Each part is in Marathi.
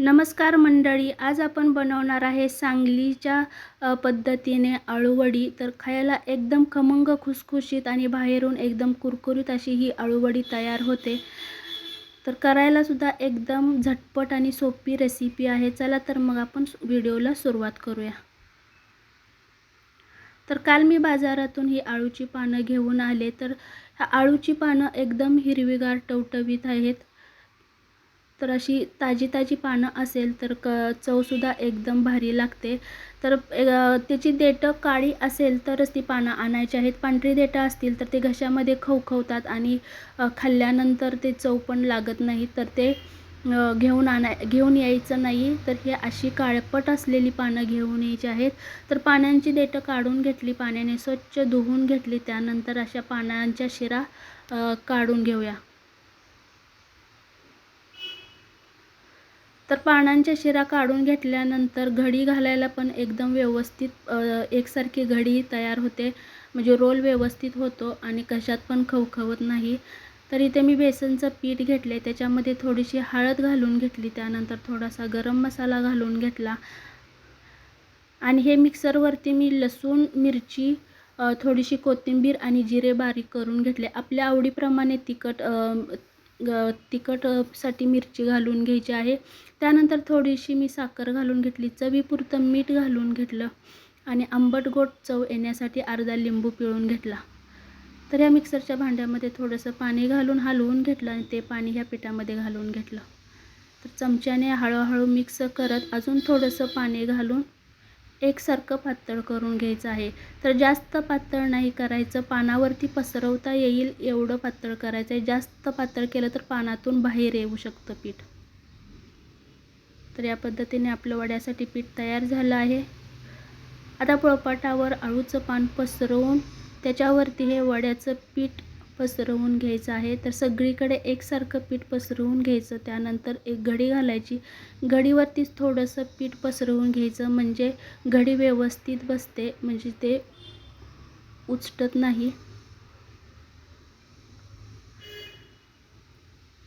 नमस्कार मंडळी, आज आपण बनवणार आहे सांगलीच्या पद्धतीने अळूवडी। तर खायला एकदम खमंग खुसखुशीत आणि बाहेरून एकदम कुरकुरीत अशी ही अळूवडी तयार होते। तर करायला सुद्धा एकदम झटपट आणि सोपी रेसिपी आहे। चला तर मग आपण व्हिडिओला सुरुवात करूया। तर काल मी बाजारातून ही अळूची पानं घेऊन आले। तर ह्या अळूची पानं एकदम हिरवीगार टवटवीत आहेत। तर अशी ताजी पानं असेल तर चवसुद्धा एकदम भारी लागते। तर त्याची देठं काळी असेल तरच ती पानं आणायची आहेत। पांढरी देठं असतील तर ते घशामध्ये खवखवतात आणि खाल्ल्यानंतर ते चव पण लागत नाही। तर ते घेऊन यायचं नाही। तर ही अशी काळपट असलेली पानं घेऊन यायची आहेत। तर पानांची देठं काढून घेतली, पाण्याने स्वच्छ धुवून घेतली। त्यानंतर अशा पानांच्या शिरा काढून घेऊया। तर पानांच्या शिरा काढून घेतल्यानंतर घडी घालायला पण एकदम व्यवस्थित एकसारखी घडी तयार होते, म्हणजे रोल व्यवस्थित होतो आणि कशात पण खवखवत नाही। तर इथे मी बेसनचं पीठ घेतले, त्याच्यामध्ये थोडीशी हळद घालून घेतली, त्यानंतर थोडासा गरम मसाला घालून घेतला आणि हे मिक्सरवरती मी लसूण, मिरची, थोडीशी कोथिंबीर आणि जिरे बारीक करून घेतले। आपल्या आवडीप्रमाणे तिखटसाठी मिरची घालून घ्यायची आहे। त्यानंतर थोडीशी मी साखर घालून घेतली, चवीपुरतं मीठ घालून घेतलं आणि आंबट गोड चव येण्यासाठी अर्धा लिंबू पिळून घेतला। तर या मिक्सरच्या भांड्यामध्ये थोडंसं पाणी घालून हलवून घेतलं आणि ते पाणी ह्या पिठामध्ये घालून घेतलं। तर चमच्याने हळूहळू मिक्स करत अजून थोडंसं पाणी घालून एकसारखं पातळ करून घ्यायचं आहे। तर जास्त पातळ नाही करायचं, पानावरती पसरवता येईल एवढं पातळ करायचं आहे। जास्त पातळ केलं तर पानातून बाहेर येऊ शकतं पीठ। तर या पद्धतीने आपलं वड्यासाठी पीठ तयार झालं आहे। आता पोळपाटावर अळूचं पान पसरवून त्याच्यावरती हे वड्याचं पीठ पसरवून घ्यायचं आहे। तर सगळीकडे एकसारखं पीठ पसरवून घ्यायचं। त्यानंतर एक घडी घालायची, घडीवरतीच थोडंसं पीठ पसरवून घ्यायचं, म्हणजे घडी व्यवस्थित बसते, म्हणजे ते उचटत नाही।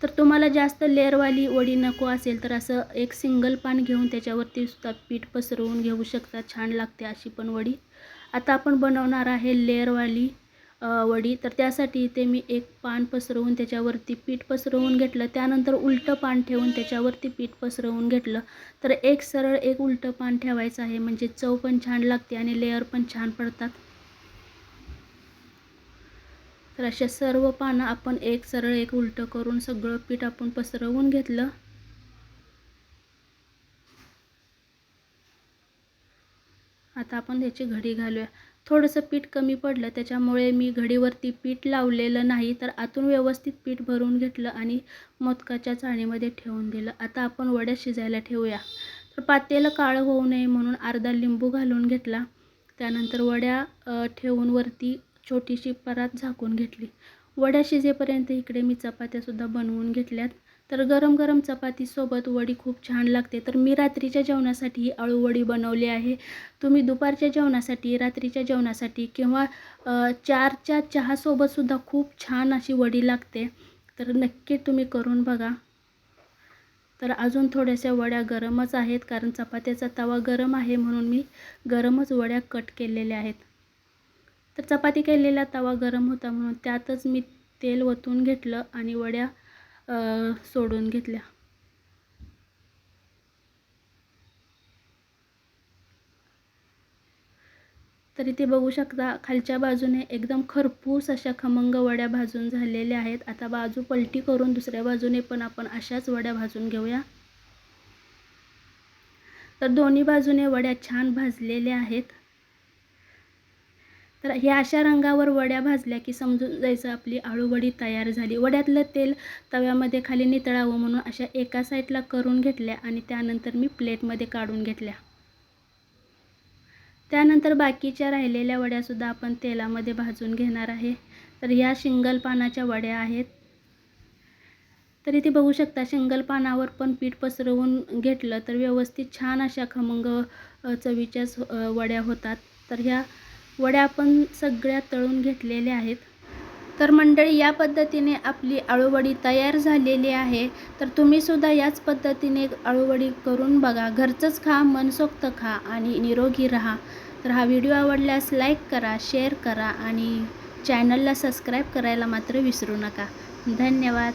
तर तुम्हाला जास्त लेअरवाली वडी नको असेल तर असं एक सिंगल पान घेऊन त्याच्यावरती सुद्धा पीठ पसरवून घेऊ शकता, छान लागते अशी पण वडी। आता आपण बनवणार आहे लेअरवाली वडी। तर त्यासाठी इथे मी एक पान पसरवून त्याच्यावरती पीठ पसरवून घेतलं, त्यानंतर उलटं पान ठेवून त्याच्यावरती पीठ पसरवून घेतलं। तर एक सरळ एक उलटं पान ठेवायचं आहे, म्हणजे चव पण छान लागते आणि लेअर पण छान पडतात। तर अशा सर्व पानं आपण एक सरळ एक उलटं करून सगळं पीठ आपण पसरवून घेतलं। आता आपण त्याची घडी घालूया। थोडंसं पीठ कमी पडलं, त्याच्यामुळे मी घडीवरती पीठ लावलेलं नाही, तर आतून व्यवस्थित पीठ भरून घेतलं आणि मोदकाच्या चाळणीमध्ये ठेवून दिलं। आता आपण वड्या शिजायला ठेवूया। तर पातेलं काळं होऊ नये म्हणून अर्धा लिंबू घालून घेतला। त्यानंतर वड्या ठेवून वरती छोटीशी परात झाकून घेतली। वड्या शिजेपर्यंत इकडे मी चपात्यासुद्धा बनवून घेतल्यात। तर गरम गरम चपातीसोबत वडी खूप छान लागते। तर मी रात्रीच्या जेवणासाठी ही अळूवडी बनवली आहे। तुम्ही दुपारच्या जेवणासाठी, रात्रीच्या जेवणासाठी किंवा चारच्या चहासोबतसुद्धा खूप छान अशी वडी लागते। तर नक्की तुम्ही करून बघा। तर अजून थोड्याशा वड्या गरमच आहेत, कारण चपात्याचा तवा गरम आहे म्हणून मी गरमच वड्या कट केलेल्या आहेत। तर चपाती केलेला तवा गरम होता म्हणून त्यातच मी तेल ओतून घेतलं आणि वड्या सोडून घेतल्या। तर इथे बघू शकता खालच्या बाजूने एकदम खरपूस अशा खमंग वड्या भाजून झालेल्या आहेत। आता बाजू पलटी करून दुसऱ्या बाजूने पण आपण अशाच वड्या भाजून घेऊया। तर दोन्ही बाजूने वड्या छान भाजलेल्या आहेत। तर ह्या अशा रंगावर वड्या भाजल्या की समजून जायचं आपली अळूवडी तयार झाली। वड्यातलं तेल तव्यामध्ये खाली नितळावं म्हणून अशा एका साईडला करून घेतल्या आणि त्यानंतर मी प्लेटमध्ये काढून घेतल्या। त्यानंतर बाकीच्या राहिलेल्या वड्यासुद्धा आपण तेलामध्ये भाजून घेणार आहे। तर ह्या शिंगल पानाच्या वड्या आहेत। तर इथे बघू शकता शिंगल पानावर पण पीठ पसरवून घेतलं तर व्यवस्थित छान अशा खमंग चवीच्याच वड्या होतात। तर ह्या वड्या आपण सगळ्या तळून घेतलेल्या आहेत। तर मंडळी, या पद्धतीने आपली अळूवडी तयार झालेली आहे. तर तुम्हीसुद्धा याच पद्धतीने अळूवडी करून बघा. घरचंच खा, मनसोक्त खा आणि निरोगी राहा. तर हा व्हिडिओ आवडल्यास लाईक करा, शेअर करा आणि चॅनलला सबस्क्राईब करायला मात्र विसरू नका. धन्यवाद.